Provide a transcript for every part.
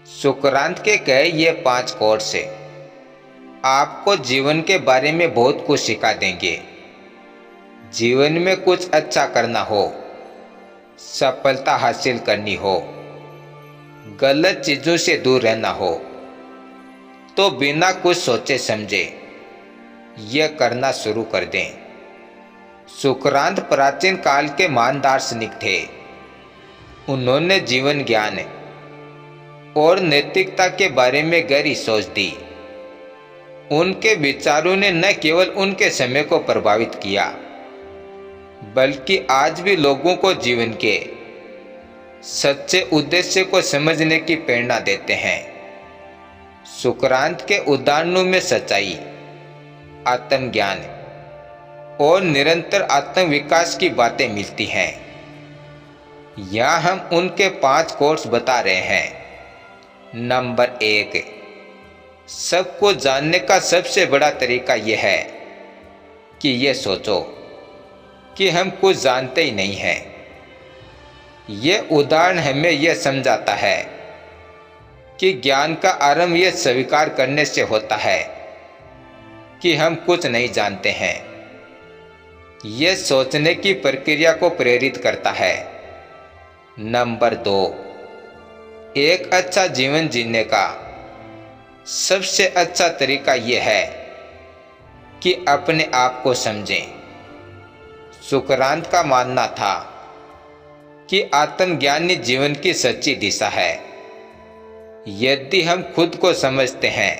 सुकरांत के कहे ये 5 कोर्स आपको जीवन के बारे में बहुत कुछ सिखा देंगे। जीवन में कुछ अच्छा करना हो, सफलता हासिल करनी हो, गलत चीज़ों से दूर रहना हो, तो बिना कुछ सोचे समझे यह करना शुरू कर दें। सुकरांत प्राचीन काल के महान दार्शनिक थे। उन्होंने जीवन ज्ञान और नैतिकता के बारे में गहरी सोच दी। उनके विचारों ने न केवल उनके समय को प्रभावित किया, बल्कि आज भी लोगों को जीवन के सच्चे उद्देश्य को समझने की प्रेरणा देते हैं। सुकरांत के उदाहरणों में सच्चाई, आत्मज्ञान और निरंतर आत्मविकास की बातें मिलती हैं। यहाँ हम उनके 5 कोर्स बता रहे हैं। नंबर 1, सब कुछ जानने का सबसे बड़ा तरीका यह है कि ये सोचो कि हम कुछ जानते ही नहीं हैं। यह उदाहरण हमें यह समझाता है कि ज्ञान का आरंभ यह स्वीकार करने से होता है कि हम कुछ नहीं जानते हैं। यह सोचने की प्रक्रिया को प्रेरित करता है। नंबर 2, एक अच्छा जीवन जीने का सबसे अच्छा तरीका यह है कि अपने आप को समझें। सुकरांत का मानना था कि आत्मज्ञान ही जीवन की सच्ची दिशा है। यदि हम खुद को समझते हैं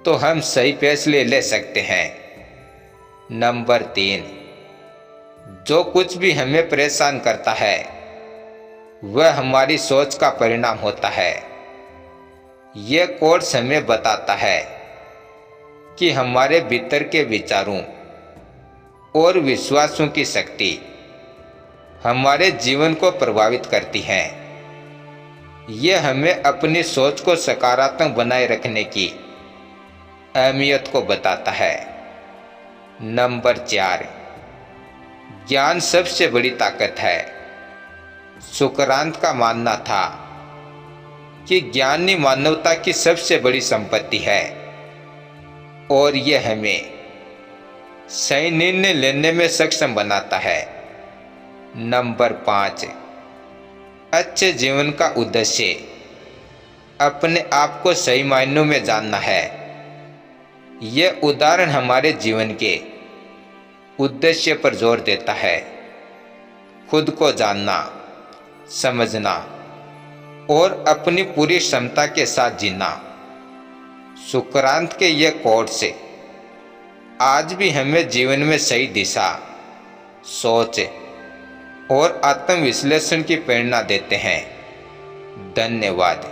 तो हम सही फैसले ले सकते हैं। नंबर 3, जो कुछ भी हमें परेशान करता है वह हमारी सोच का परिणाम होता है। यह कोर्स हमें बताता है कि हमारे भीतर के विचारों और विश्वासों की शक्ति हमारे जीवन को प्रभावित करती है। यह हमें अपनी सोच को सकारात्मक बनाए रखने की अहमियत को बताता है। नंबर 4, ज्ञान सबसे बड़ी ताकत है। सुकरांत का मानना था कि ज्ञान ही मानवता की सबसे बड़ी संपत्ति है और यह हमें सही निर्णय लेने में सक्षम बनाता है। नंबर 5, अच्छे जीवन का उद्देश्य अपने आप को सही मायनों में जानना है। यह उदाहरण हमारे जीवन के उद्देश्य पर जोर देता है। खुद को जानना, समझना और अपनी पूरी क्षमता के साथ जीना। सुकरांत के ये कोर्स आज भी हमें जीवन में सही दिशा, सोच और आत्मविश्लेषण की प्रेरणा देते हैं। धन्यवाद।